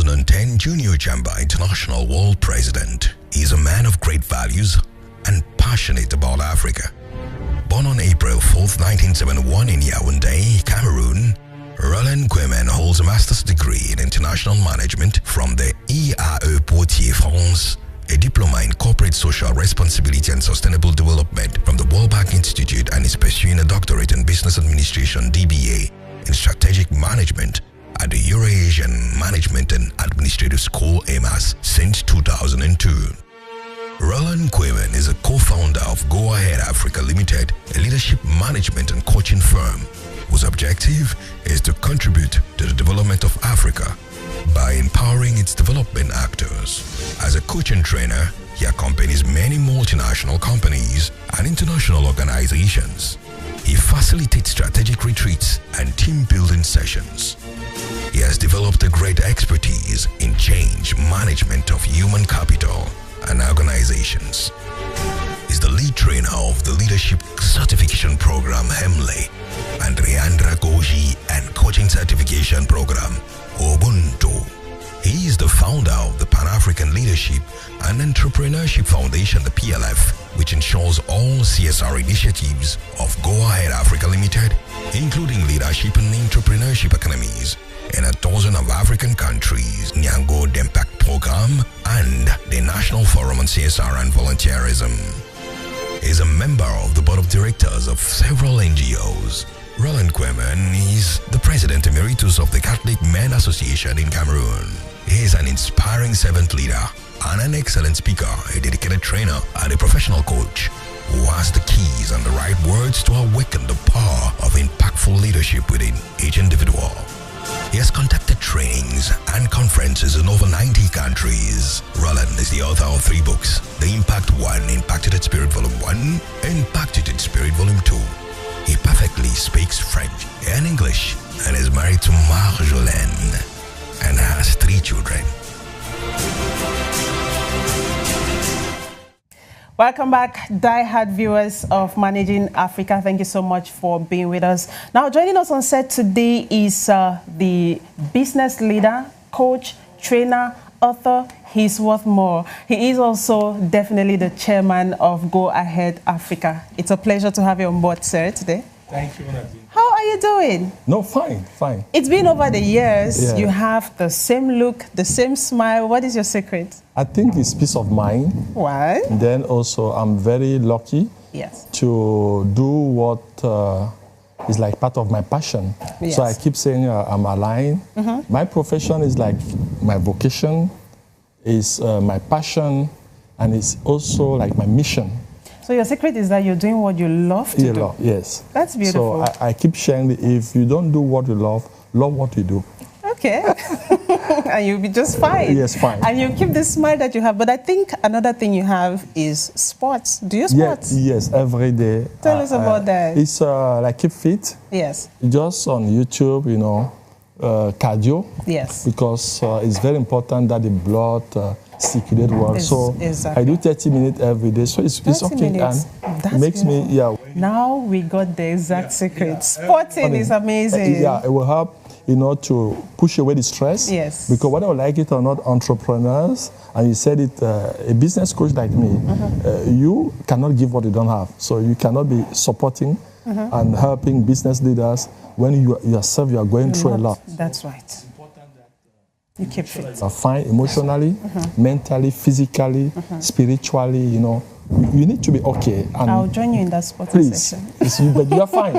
2010 Junior Chamber International World President. He is a man of great values and passionate about Africa. Born on April 4th, 1971 in Yaoundé, Cameroon, Roland KWEMAIN holds a master's degree in international management from the 𝐓𝐴 France, a diploma in corporate social responsibility and sustainable development from the World Bank Institute, and is pursuing a doctorate in business administration (DBA) in strategic management at the 𝐀𝐟𝐫𝐤 Management and Administrative School (EMAS) since 2002. Roland KWEMAIN is a co-founder of Go Ahead Africa Ltd, a leadership management and coaching firm whose objective is to contribute to the development of Africa by empowering its development actors. As a coach and trainer, he accompanies many multinational companies and international organizations. He facilitates strategic retreats and team-building sessions. He has developed a great expertise in change management of human capital and organizations. He's the lead trainer of the Leadership Certification Program HEMLE and 𝐀𝐟𝐫𝐤 and Coaching Certification Program Ubuntu. He is the founder of the Pan-African Leadership and Entrepreneurship Foundation, the PLF, which ensures all CSR initiatives of Go Ahead Africa Ltd, including leadership and entrepreneurship academies in a dozen of African countries, Nyango Impact Program, and the National Forum on CSR and Volunteerism. He is a member of the board of directors of several NGOs. Roland KWEMAIN is the President Emeritus of the Catholic Men Association in Cameroon. He is an inspiring servant leader and an excellent speaker, a dedicated trainer, and a professional coach who has the keys and the right words to awaken the power of impactful leadership within each individual. He has conducted trainings and conferences in over 90 countries. Roland is the author of 3 books: The Impact 1, Impacted Spirit Volume 1, Impacted Spirit Volume 2. He perfectly speaks French and English and is married to Marjolaine and has 3 children. Welcome back, die-hard viewers of Managing Africa. Thank you so much for being with us. Now, joining us on set today is the business leader, coach, trainer, author. He's worth more. He is also definitely the chairman of Go Ahead Africa. It's a pleasure to have you on board, sir, today. Thank you, Nadine. How are you doing? No, fine, fine. It's been over the years. Yeah. You have the same look, the same smile. What is your secret? I think it's peace of mind. Why? Then also, I'm very lucky to do what is like part of my passion. Yes. So I keep saying I'm aligned. My profession is like my vocation, is my passion, and it's also like my mission. So your secret is that you're doing what you love to do. Yes. That's beautiful. So I keep sharing that if you don't do what you love what you do. Okay. And you'll be just fine. Yes, fine. And you keep the smile that you have. But I think another thing you have is sports. Do you sports? Yes, every day. Tell us about that. It's like keep fit. Yes. Just on YouTube, you know, cardio. Yes. Because it's very important that the blood circulate well. So exactly. I do 30 minutes every day. So it's okay. Minutes. And That's it makes beautiful. me, yeah. Now we got the exact secret. Sporting is amazing. Yeah, it will help, you know, to push away the stress. Yes. Because whether you like it or not, entrepreneurs, and you said it, a business coach like me, you cannot give what you don't have. So you cannot be supporting and helping business leaders when you yourself you are going through a lot. That's right. You keep fit. You are fine emotionally, mentally, physically, spiritually, you know. You need to be okay. And I'll join you in that sporting section. But you are fine.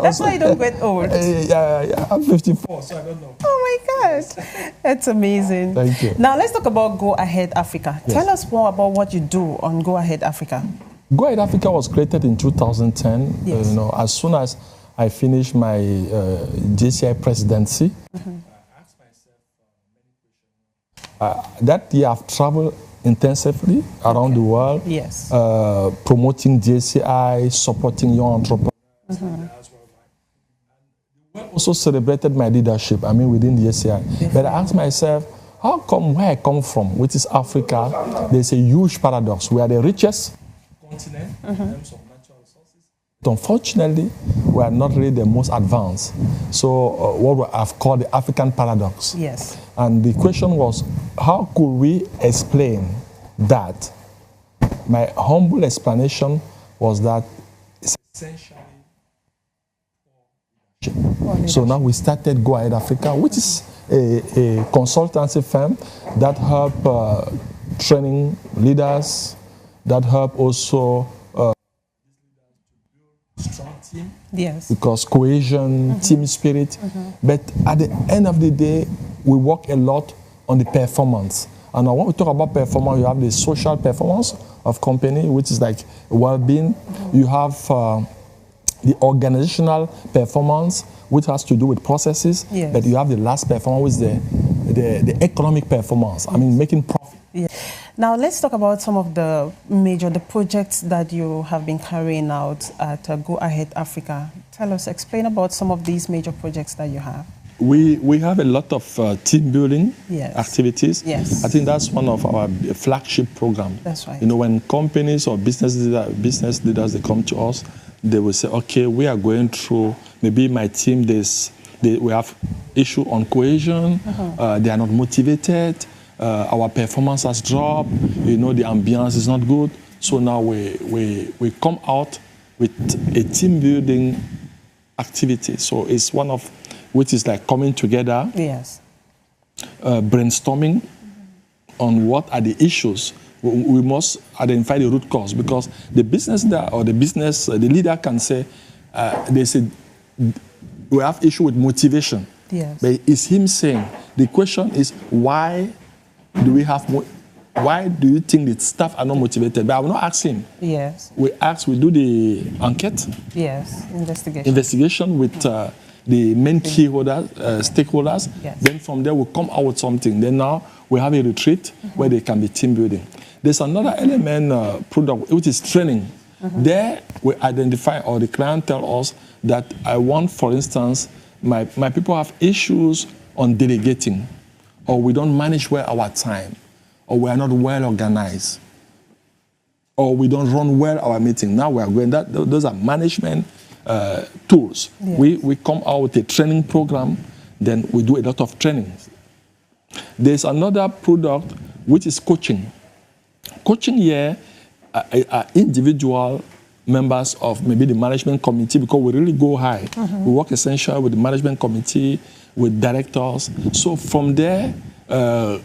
That's why you don't get old. Yeah, I'm 54, so I don't know. Oh my gosh, that's amazing. Thank you. Now let's talk about Go Ahead Africa. Yes. Tell us more about what you do on Go Ahead Africa. Go Ahead Africa was created in 2010. Yes. You know, as soon as I finished my JCI presidency, that year I've traveled intensively around the world, yes, promoting JCI, supporting young entrepreneurs. Also celebrated my leadership, I mean, within the JCI. But I asked myself, how come where I come from, which is Africa, there's a huge paradox. We are the richest continent in terms of natural resources. But unfortunately, we are not really the most advanced. So what I've called the African paradox. Yes. And the question was, how could we explain that? My humble explanation was that it's essentially so now we started Go Ahead Africa, which is a consultancy firm that help training leaders, that help also strong team. Yes. Because cohesion, team spirit. But at the end of the day, we work a lot on the performance. And when we talk about performance, you have the social performance of company, which is like well-being. You have the organizational performance, which has to do with processes. Yes. But you have the last performance, which is the economic performance. I mean, making profit. Yeah. Now let's talk about some of the projects that you have been carrying out at Go Ahead Africa. Tell us, explain about some of these major projects that you have. We have a lot of team building activities. Yes. I think that's one of our flagship programs. That's right. You know, when companies or business leaders, they come to us, they will say, okay, we are going through, maybe my team, we have issue on cohesion, they are not motivated, our performance has dropped, you know, the ambience is not good. So now we come out with a team building activity. So it's one of, which is like coming together, yes, brainstorming on what are the issues. We must identify the root cause, because the business the leader can say, they say, we have issue with motivation. Yes. But it's him saying, the question is, why do you think that staff are not motivated? But I will not ask him. Yes. We do the enquete. Yes, investigation. Investigation with the main key holders, stakeholders. Yes. Then from there, we'll come out with something. Then now we have a retreat where they can be team building. There's another element, product, which is training. There we identify, or the client tell us that I want, for instance, my people have issues on delegating, or we don't manage well our time, or we are not well organized, or we don't run well our meeting. Now we are going, those are management tools. Yes. We come out with a training program, then we do a lot of trainings. There's another product which is coaching. Coaching here are individual members of maybe the management committee, because we really go high. We work essentially with the management committee, with directors. So from there,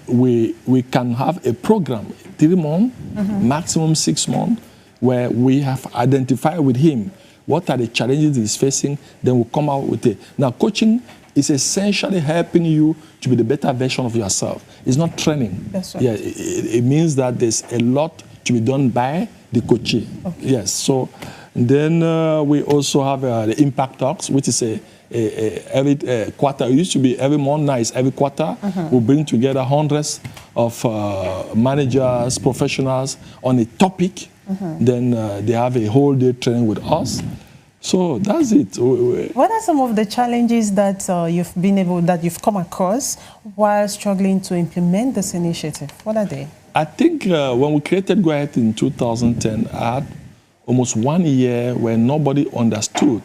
we can have a program, 3 months, maximum 6 months, where we have identified with him what are the challenges he's facing, then we'll come out with it. Now, coaching is essentially helping you to be the better version of yourself. It's not training. That's right. Yeah, it means that there's a lot to be done by the coachee. Okay. Yes. So then we also have the Impact Talks, which is every quarter. It used to be every month. Now it's every quarter. We bring together hundreds of managers, professionals on a topic. Then they have a whole day training with us. So that's it. What are some of the challenges that you've come across while struggling to implement this initiative? What are they? I think when we created Go Ahead in 2010, I had almost 1 year where nobody understood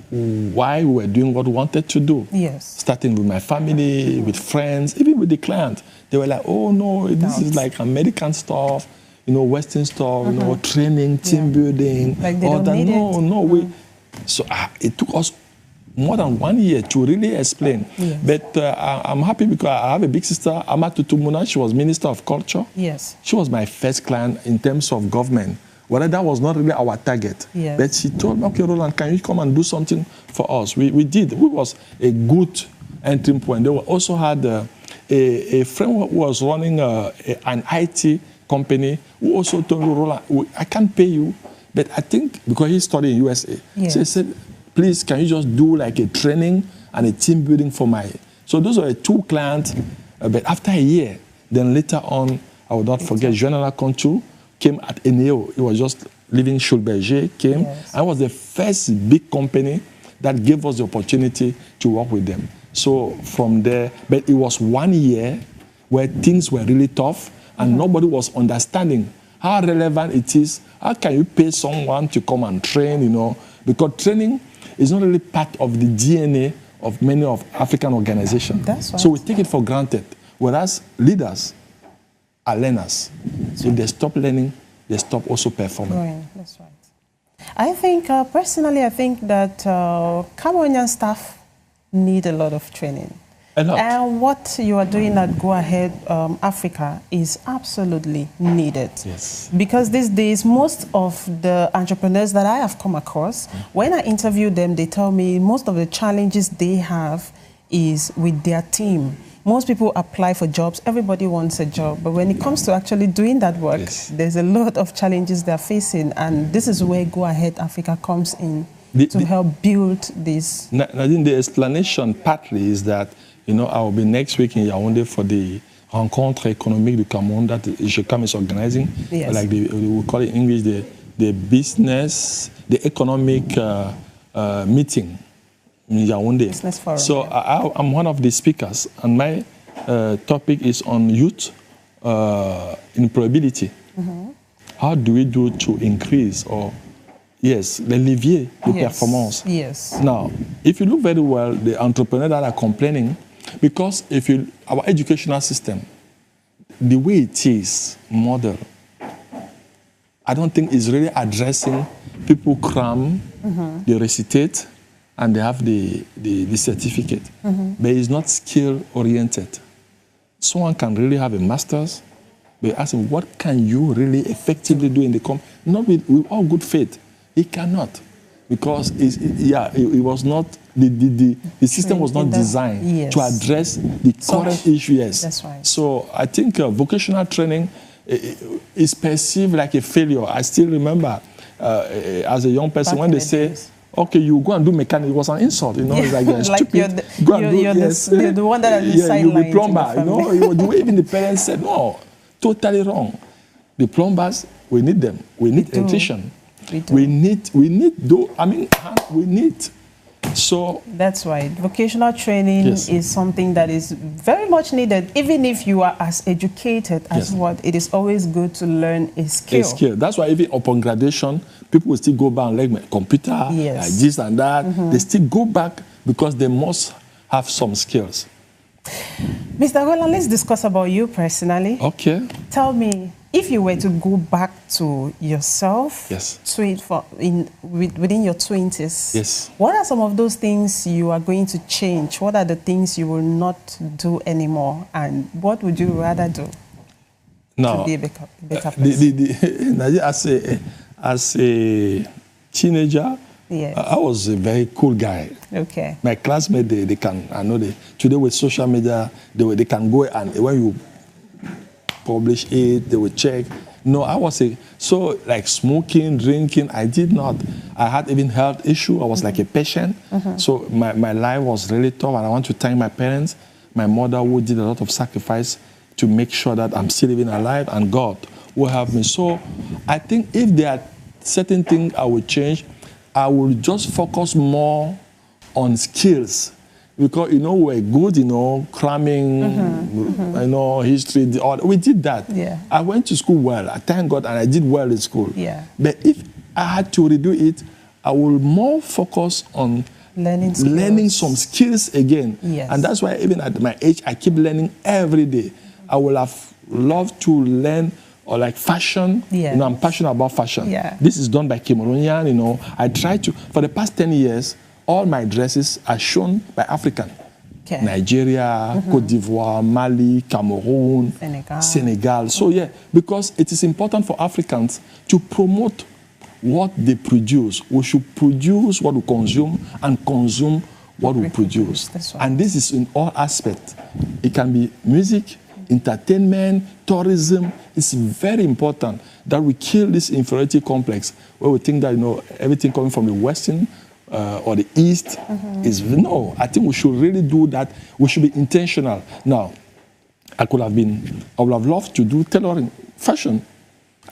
why we were doing what we wanted to do. Yes. Starting with my family, with friends, even with the client. They were like, oh no, this is like American stuff, you know, Western stuff, you know, training, team building, like they all don't that. need No. So it took us more than 1 year to really explain. Yes. But I'm happy because I have a big sister, 𝐓𝐡𝐞 𝐄𝐬𝐫𝐞𝐬𝐫𝐞𝐬𝐫. She was Minister of Culture. Yes. She was my first client in terms of government. Well, that was not really our target. Yes. But she told me, okay, Roland, can you come and do something for us? We did. It was a good entry point. They also had a friend who was running an IT company who also told me, Roland, I can't pay you, but I think, because he studied in USA, yes. So he said, please, can you just do like a training and a team building for my... So those were 2 clients, but after a year, then later on, I will not forget, General Control came at Eneo. He was just leaving 𝐀𝐟𝐫𝐢𝐥, came, yes. and was the first big company that gave us the opportunity to work with them. So from there, but it was 1 year where things were really tough, and nobody was understanding how relevant it is. How can you pay someone to come and train, you know? Because training is not really part of the DNA of many of African organizations. That's right. So we take it for granted, whereas leaders are learners. If they stop learning, they stop also performing. Right. That's right. I think, personally, I think that Cameroonian staff need a lot of training. A lot. And what you are doing at Go Ahead Africa is absolutely needed. Yes. Because these days, most of the entrepreneurs that I have come across, when I interview them, they tell me most of the challenges they have is with their team. Most people apply for jobs, everybody wants a job, but when it comes to actually doing that work, yes, there's a lot of challenges they're facing, and this is where Go Ahead Africa comes in to help build this. I think the explanation partly is that, you know, I will be next week in Yaoundé for the rencontre économique du Cameroun that 𝐲𝐿 is organizing. Yes. Like we call it in English the business, the economic meeting in Yaoundé. Business forum, so yeah. I'm one of the speakers, and my topic is on youth employability. How do we do to increase or yes, the levier de performance? Yes. Now, if you look very well, the entrepreneurs that are complaining, because our educational system, the way it is model, I don't think is really addressing people cram, they recitate, and they have the certificate. But it's not skill-oriented. Someone can really have a master's, but ask him, what can you really effectively do in the company? Not with all good faith. He cannot, because it was not, the system was not designed to address the current issue. Yes. That's right. So I think vocational training is perceived like a failure. I still remember as a young person when they say, okay, you go and do mechanic, it was an insult, you know, it's like you're stupid. You're the one that is sidelined. You'll be plumber, you know, the way even the parents said, no, totally wrong. The plumbers, we need them. We need electrician. We need. So that's right. Vocational training is something that is very much needed. Even if you are as educated as what, it is always good to learn a skill. A skill. That's why even upon graduation, people will still go back and learn my computer, like this and that. They still go back because they must have some skills. Mr. Roland, let's discuss about you personally. Okay. Tell me, if you were to go back to yourself, within your 20s, what are some of those things you are going to change? What are the things you will not do anymore? And what would you rather do to be a better person? As a teenager, I was a very cool guy. Okay. My classmates, they can, I know today with social media, they can go and when you publish it, they will check. No, I was so like smoking, drinking, I did not. I had even health issue. I was like a patient. So my life was really tough, and I want to thank my parents, my mother who did a lot of sacrifice to make sure that I'm still living alive, and God will help me. So I think if there are certain things I will change, I will just focus more on skills. Because, you know, we're good, you know, cramming, you know, history, we did that. Yeah. I went to school well, I thank God, and I did well in school. Yeah. But if I had to redo it, I will more focus on learning some skills again. Yes. And that's why even at my age, I keep learning every day. I would have loved to learn or like fashion. You know, I'm passionate about fashion. Yeah. This is done by Cameroonian, you know. I try to, for the past 10 years, all my dresses are shown by African. Okay. Nigeria, Côte d'Ivoire, Mali, Cameroon, Senegal. So yeah, because it is important for Africans to promote what they produce. We should produce what we consume and consume what we produce. That's right. And this is in all aspects. It can be music, entertainment, tourism. It's very important that we kill this inferiority complex where we think that, you know, everything coming from the Western or the East is, no, I think we should really do that. We should be intentional. Now, I would have loved to do tailoring, fashion.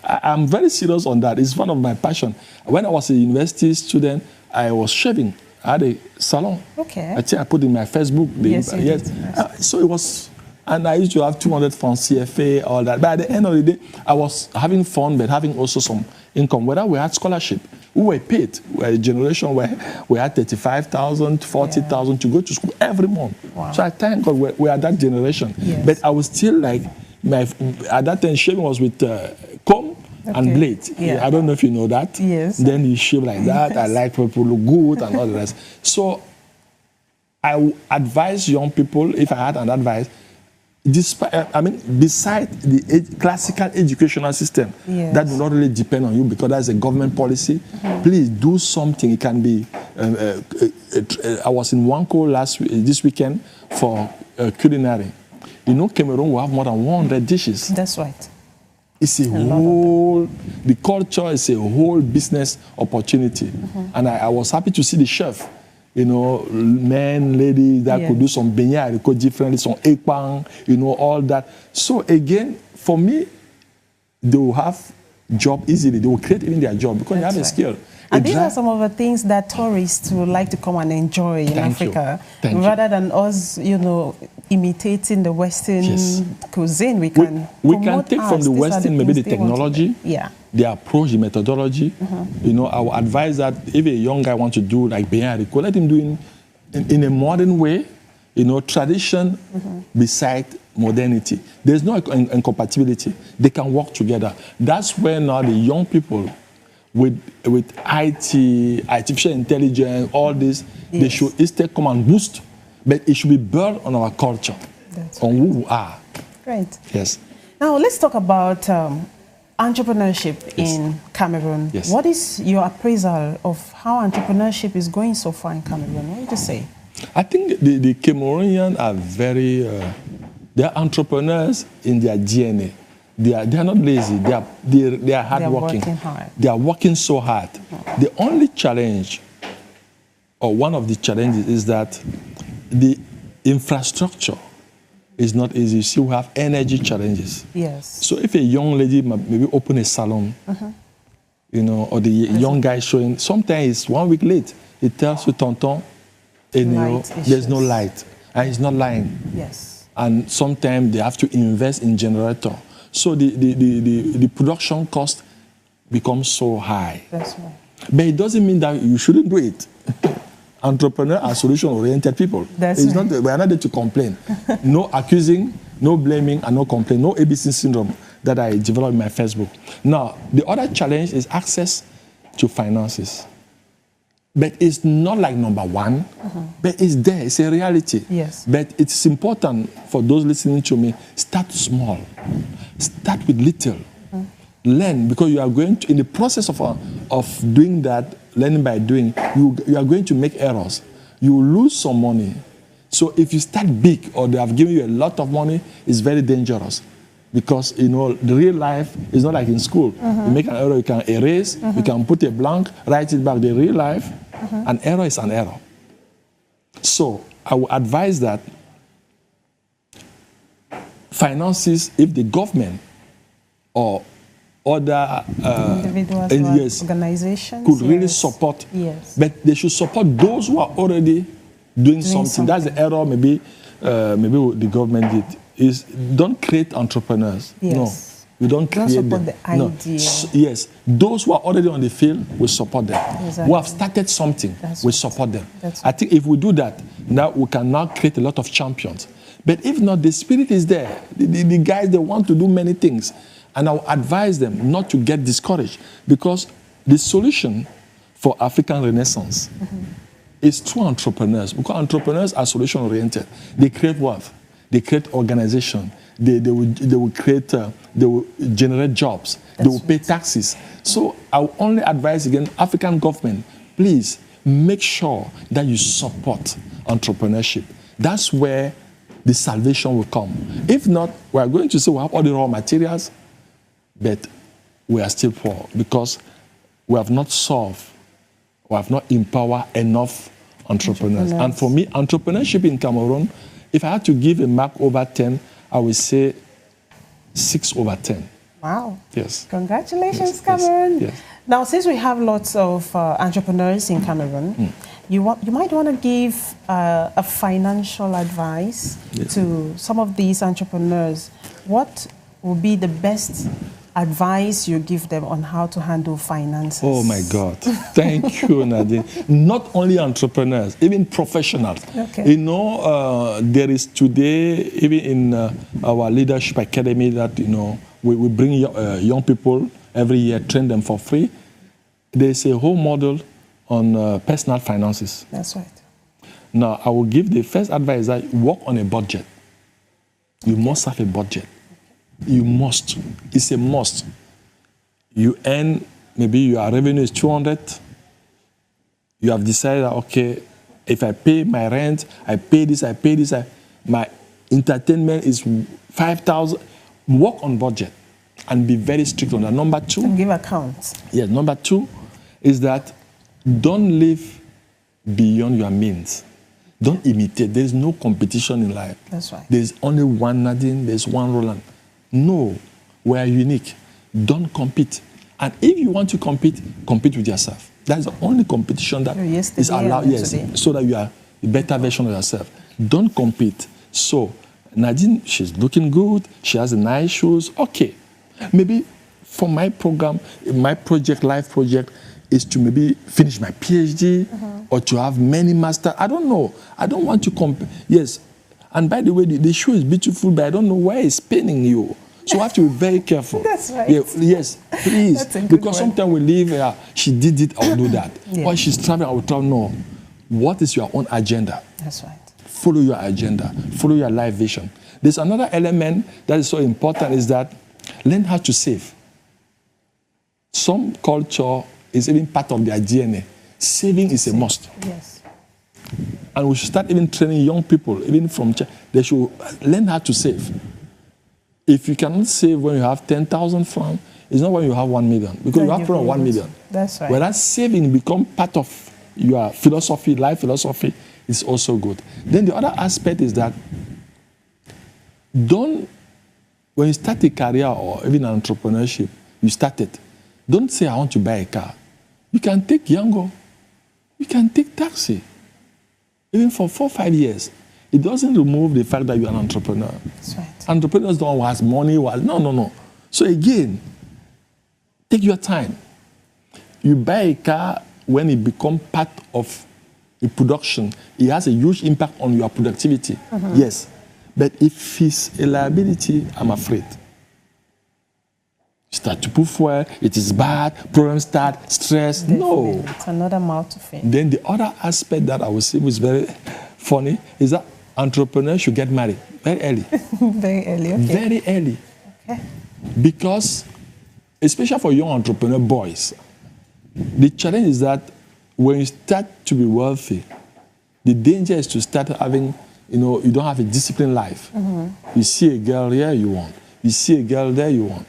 I'm very serious on that. It's one of my passion. When I was a university student, I was shaving. I had a salon. Okay. I think I put in my Facebook. So it was, and I used to have 200 francs CFA, all that. But at the end of the day, I was having fun, but having also some income. Whether we had scholarship, we were paid. We were a generation where we had 35,000, 40,000 to go to school every month. Wow. So I thank God we are that generation. Yes. But I was still like, at that time, shaving was with comb and blade. Yeah. I don't know if you know that. Yes. Then you shave like that. Yes. I like people look good and all the rest. So I advise young people, if I had an advice, beside the classical educational system, that will not really depend on you because that's a government policy, please do something. It can be, I was in Wanko this weekend for culinary. You know, Cameroon will have more than 100 dishes. That's right. It's the culture is a whole business opportunity. And I was happy to see the chef. You know, men, ladies that could do some 𝐊𝐴𝐼𝐸 differently, some 𝐓𝐡𝐞, you know, all that. So again, for me, they will have job easily. They will create even their job because they have a skill. And these are some of the things that tourists would like to come and enjoy in Africa. Rather than us, you know, imitating the Western cuisine, we can take from the Western maybe the technology, the approach, the methodology. You know, I would advise that if a young guy wants to do like 𝐵𝐴𝐼𝐸, let him do in a modern way. You know, tradition beside modernity. There's no incompatibility. They can work together. That's where now the young people with IT, artificial intelligence, all this, they should instead come and boost, but it should be built on our culture, on who we are. Great. Yes. Now let's talk about entrepreneurship in Cameroon. Yes. What is your appraisal of how entrepreneurship is going so far in Cameroon? What would you say? I think the Cameroonians are very, they are entrepreneurs in their DNA. They are not lazy. They are hardworking. They are working so hard. The only challenge, or one of the challenges, is that the infrastructure is not easy. You see, we have energy challenges. Yes. So if a young lady maybe open a salon, you know, or the young guy showing, sometimes it's 1 week late. It tells you, tonton, you know, there's no light, and he's not lying. Yes. And sometimes they have to invest in generator. So the production cost becomes so high. That's right. But it doesn't mean that you shouldn't do it. Entrepreneurs are solution-oriented people. That's right. We are not there to complain. No accusing, no blaming, and no complaint. No ABC syndrome that I developed in my Facebook. Now, the other challenge is access to finances. But it's not like number one, but it's there, it's a reality. Yes. But it's important for those listening to me, start small. Start with little. Learn, because you are going to, in the process of doing that, learning by doing, you are going to make errors. You will lose some money. So if you start big or they have given you a lot of money, it's very dangerous. Because, you know, the real life is not like in school. You make an error, you can erase, you can put a blank, write it back. The real life, an error is an error. So I would advise that finances, if the government or other individuals, organizations could really support, but they should support those who are already doing something. That's the error maybe the government did. Is don't create entrepreneurs. No, we don't create them. The idea. Yes, those who are already on the field, we support them. Exactly. Who have started something, we support them. I think if we do that, now we can now create a lot of champions. But if not, the spirit is there. The guys, they want to do many things. And I'll advise them not to get discouraged, because the solution for African Renaissance is through entrepreneurs. Because entrepreneurs are solution-oriented. They create wealth. They create organization. They will create, they will generate jobs. They will pay taxes. So I will only advise again, African government, please make sure that you support entrepreneurship. That's where the salvation will come. If not, we are going to say we have all the raw materials, but we are still poor because we have not solved, we have not empowered enough entrepreneurs. And for me, entrepreneurship in Cameroon, if I had to give a mark over 10, I would say 6/10. Wow. Yes. Congratulations, Cameroon. Yes. Now, since we have lots of entrepreneurs in Cameroon, you might want to give a financial advice to some of these entrepreneurs. What would be the best advice you give them on how to handle finances? Oh my God. Thank you, Nadine. Not only entrepreneurs, even professionals. Okay. You know, there is today, even in our leadership academy, that, you know, we bring young people every year, train them for free. There's a whole model on personal finances. That's right. Now, I will give the first advice that work on a budget. You must have a budget. You must. It's a must. You earn, maybe your revenue is 200. You have decided, okay, if I pay my rent, I pay this, my entertainment is 5,000. Work on budget and be very strict on that. Number two. And give accounts. Yes, number two is that don't live beyond your means. Don't imitate. There's no competition in life. That's right. There's only one Nadine, there's one Roland. No, we are unique. Don't compete. And if you want to compete, compete with yourself. That's the only competition that is allowed, yes, so that you are a better version of yourself. Don't compete. So, Nadine, she's looking good, she has nice shoes. Okay, maybe for my program, my project, life project, is to maybe finish my PhD or to have many masters. I don't know. I don't want to compare. Yes. And by the way, the shoe is beautiful, but I don't know where it's paining you. So you have to be very careful. That's right. Yeah, yes, please. Because sometimes we leave, she did it, I'll do that. Yeah. Or she's traveling, I will tell no. What is your own agenda? That's right. Follow your agenda. Follow your life vision. There's another element that is so important is that learn how to save. Some culture is even part of their DNA. Saving is a must. Yes. And we should start even training young people, even from church. They should learn how to save. If you cannot save when you have 10,000 francs, it's not when you have 1 million. Because you have 1 million. That's right. Whereas saving become part of your philosophy, life philosophy, is also good. Then the other aspect is that when you start a career or even an entrepreneurship, you start it. Don't say, I want to buy a car. You can take Yango. You can take taxi. Even for 4 or 5 years. It doesn't remove the fact that you're an entrepreneur. That's right. Entrepreneurs don't want money. No. So again, take your time. You buy a car when it becomes part of a production. It has a huge impact on your productivity. Yes. But if it's a liability, I'm afraid. Start to put fuel, it is bad, problems start, stress. Definitely. No. It's another mouth to feed. Then the other aspect that I would say was very funny is that entrepreneurs should get married very early. Very early, okay. Very early. Okay. Because, especially for young entrepreneur boys, the challenge is that when you start to be wealthy, the danger is to start having, you don't have a disciplined life. You see a girl here, you want. You see a girl there, you want.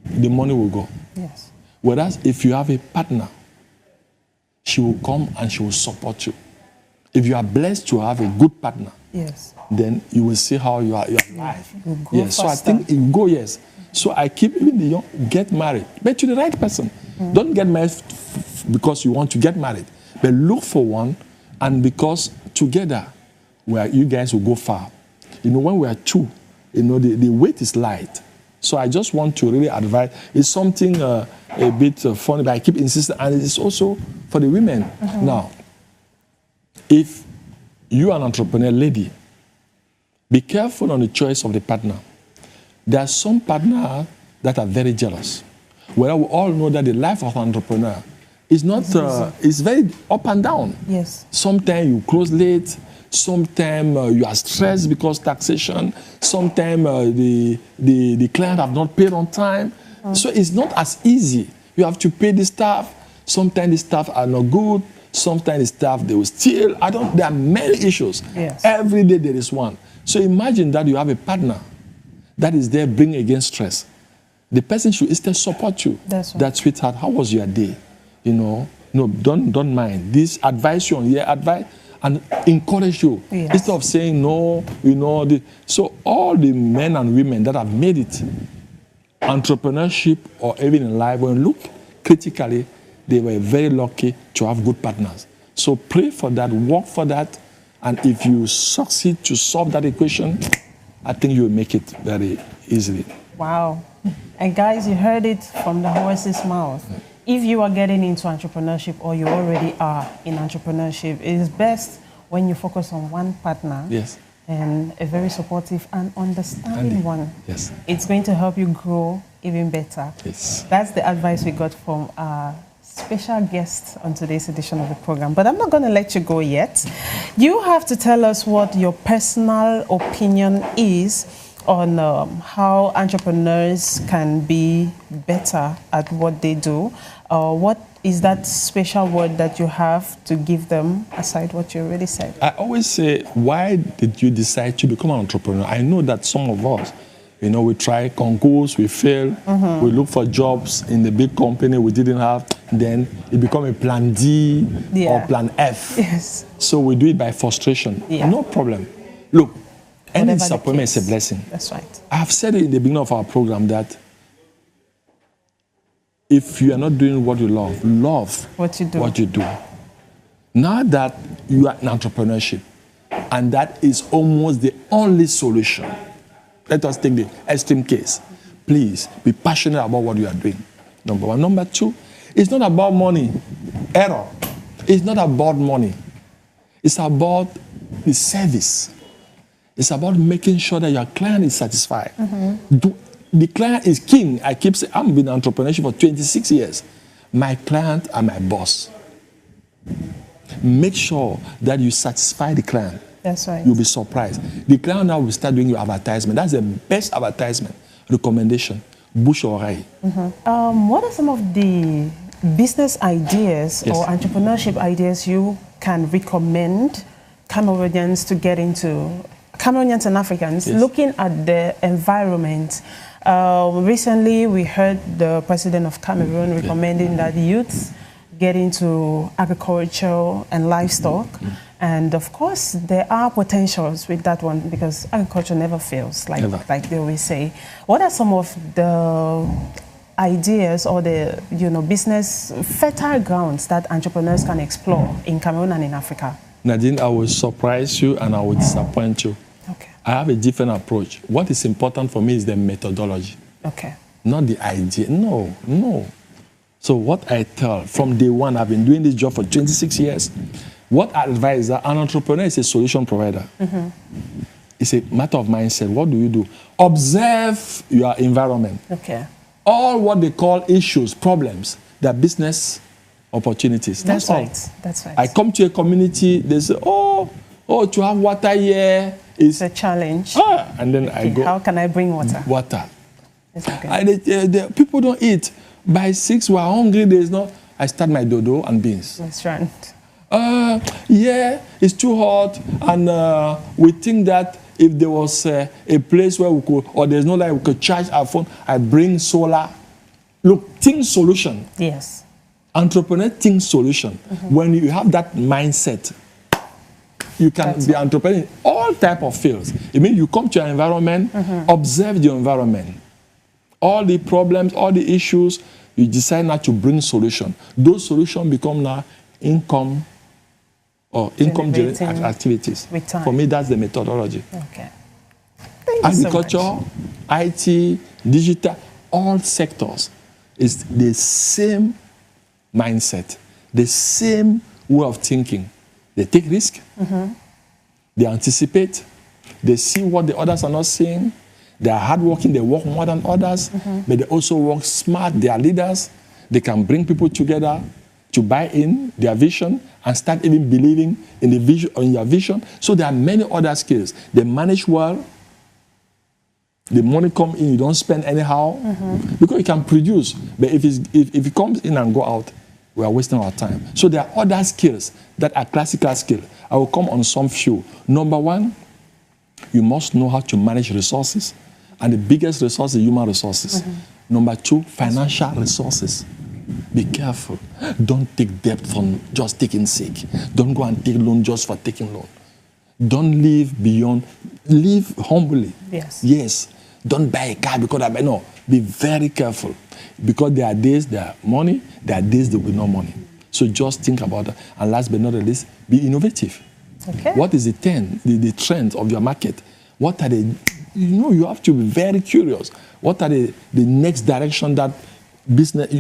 The money will go. Yes. Whereas if you have a partner, she will come and she will support you. If you are blessed to have a good partner, yes, then you will see how your life. Yes, so I think it will go, yes. So I keep even the young, get married, but to the right person. Don't get married because you want to get married, but look for one, and because together, where you guys will go far. When we are two, the weight is light. So I just want to really advise. It's something a bit funny, but I keep insisting, and it's also for the women. Now, if you are an entrepreneur lady, be careful on the choice of the partner. There are some partners that are very jealous. Well, we all know that the life of an entrepreneur is not, it's very up and down. Yes. Sometimes you close late, sometimes you are stressed because taxation, sometimes the client have not paid on time. So it's not as easy. You have to pay the staff. Sometimes the staff are not good. Sometimes the staff, they will steal. There are many issues. Yes. Every day there is one. So imagine that you have a partner that is there bringing against stress. The person should instead support you. That's right. That, sweetheart, how was your day? No, don't mind. This advice you on here, advice, and encourage you. Yes. Instead of saying no, So all the men and women that have made it, entrepreneurship or even in life, when you look critically, they were very lucky to have good partners. So pray for that, work for that, and if you succeed to solve that equation, I think you will make it very easily. Wow. And guys, you heard it from the horse's mouth. If you are getting into entrepreneurship or you already are in entrepreneurship, it is best when you focus on one partner. Yes. And a very supportive and understanding one. Yes. It's going to help you grow even better. Yes. That's the advice we got from our special guest on today's edition of the program. But I'm not going to let you go yet. You have to tell us what your personal opinion is on how entrepreneurs can be better at what they do. What is that special word that you have to give them aside what you already said? I always say, why did you decide to become an entrepreneur? I know that some of us, you know, we try concourse, we fail, we look for jobs in the big company we didn't have, then it become a plan D or plan F. Yes. So we do it by frustration. No problem. Look, any disappointment is a blessing. That's right. I have said it in the beginning of our program that if you are not doing what you love what you do. Now that you are in entrepreneurship, and that is almost the only solution. Let us take the extreme case. Please be passionate about what you are doing. Number one. Number two, it's not about money. Error. It's not about money. It's about the service. It's about making sure that your client is satisfied. The client is king. I keep saying, I've been in entrepreneurship for 26 years. My client are my boss. Make sure that you satisfy the client. That's right. You'll be surprised. The client now will start doing your advertisement. That's the best advertisement. Recommendation. Bouche oreille. What are some of the business ideas or entrepreneurship ideas you can recommend Cameroonians to get into? Cameroonians and Africans looking at the environment. Recently, we heard the president of Cameroon recommending that youths get into agriculture and livestock. And of course, there are potentials with that one because agriculture never fails, like they always say. What are some of the ideas or the business fertile grounds that entrepreneurs can explore in Cameroon and in Africa? Nadine, I will surprise you and I will disappoint you. Okay. I have a different approach. What is important for me is the methodology. Okay. Not the idea. No. So what I tell, from day one, I've been doing this job for 26 years. What I advise that an entrepreneur is a solution provider. It's a matter of mindset. What do you do? Observe your environment. Okay. All what they call issues, problems, they're business opportunities. That's all. That's right. I come to a community, they say, oh, to have water here is a challenge. And then I go. How can I bring water? Water. It's okay. And people don't eat. By 6, we're hungry. There's no. I start my dodo and beans. Restaurant. Yeah, it's too hot, and we think that if there was a place where we could, or there's no light, we could charge our phone. I bring solar. Look, think solution. Yes. Entrepreneur think solution. When you have that mindset, you can be entrepreneur in all type of fields. It means you come to your environment, observe your environment. All the problems, all the issues, you decide now to bring solution. Those solutions become now income or income-generating activities. For me, that's the methodology. Okay. Thank you Agriculture, so much. IT, digital, all sectors is the same mindset, the same way of thinking. They take risk, they anticipate, they see what the others are not seeing, they are hardworking, they work more than others, but they also work smart, they are leaders, they can bring people together to buy in their vision and start even believing in the vision, in your vision. So there are many other skills. They manage well, the money comes in, you don't spend anyhow, because you can produce, but if it comes in and go out, we are wasting our time. So there are other skills that are classical skills. I will come on some few. Number one, you must know how to manage resources. And the biggest resource is human resources. Number two, financial resources. Be careful. Don't take debt from just taking sick. Don't go and take loan just for taking loan. Don't live beyond. Live humbly. Yes. Don't buy a car because I no. Be very careful. Because there are days there are money, there are days there will be no money. So just think about that. And last but not least, be innovative. Okay. What is the trend of your market? What are the you have to be very curious. What are the next direction that business,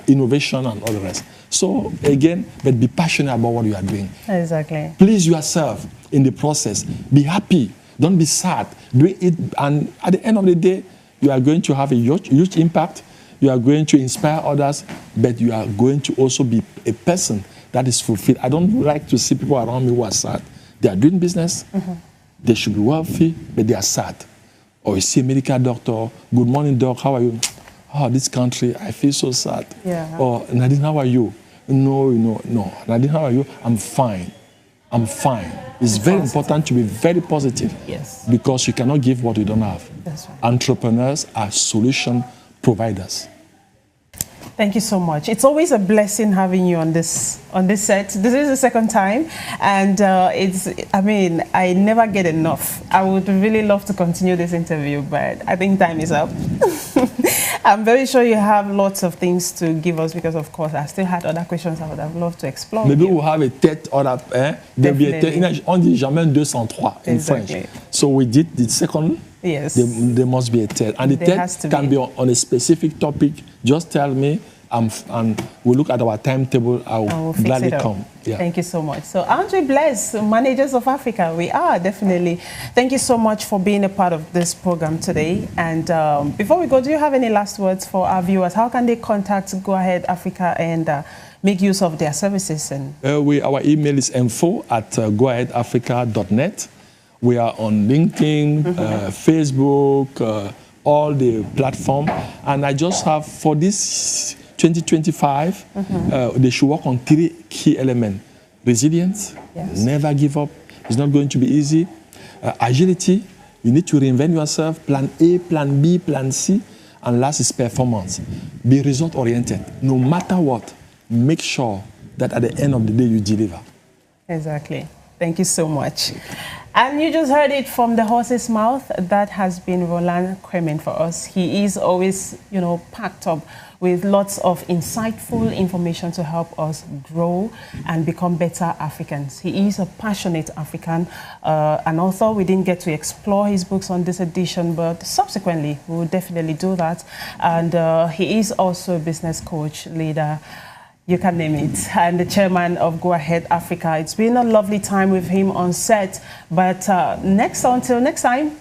innovation and all the rest. So again, but be passionate about what you are doing. Exactly. Please yourself in the process. Be happy. Don't be sad. Do it, and at the end of the day, you are going to have a huge impact. You are going to inspire others, but you are going to also be a person that is fulfilled. I don't like to see people around me who are sad. They are doing business. They should be wealthy, but they are sad. Or you see a medical doctor, good morning, doc, how are you? Oh, this country, I feel so sad. Yeah. Or, Nadine, how are you? No, Nadine, how are you? I'm fine. I'm fine. It's very important to be very positive. Yes. Because you cannot give what you don't have. That's right. Entrepreneurs are solution providers. Thank you so much. It's always a blessing having you on this set. This is the second time, and I never get enough. I would really love to continue this interview, but I think time is up. I'm very sure you have lots of things to give us because, of course, I still had other questions I would have loved to explore. Maybe we'll have a tête or there'll be a tête. On dit jamais 203 in French. So we did the second. Yes. There must be a third. And the third can be on a specific topic. Just tell me, and we'll look at our timetable. I will gladly come. Yeah. Thank you so much. So, Andre Bless, Managers of Africa, we are definitely. Thank you so much for being a part of this program today. And before we go, do you have any last words for our viewers? How can they contact Go Ahead Africa and make use of their services? And our email is info@goaheadafrica.net. We are on LinkedIn, Facebook, all the platform. And I just have, for this 2025, they should work on 3 key elements. Resilience, never give up. It's not going to be easy. Agility, you need to reinvent yourself. Plan A, Plan B, Plan C. And last is performance. Be result-oriented. No matter what, make sure that at the end of the day, you deliver. Exactly. Thank you so much. And you just heard it from the horse's mouth. That has been Roland KWEMAIN for us. He is always, packed up with lots of insightful information to help us grow and become better Africans. He is a passionate African, an author. We didn't get to explore his books on this edition, but subsequently we will definitely do that. And he is also a business coach, leader, you can name it, and the chairman of Go Ahead Africa. It's been a lovely time with him on set. But until next time,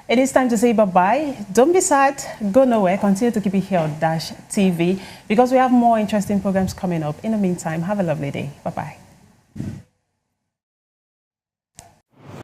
it is time to say bye-bye. Don't be sad. Go nowhere. Continue to keep it here on Dash TV because we have more interesting programs coming up. In the meantime, have a lovely day. Bye-bye.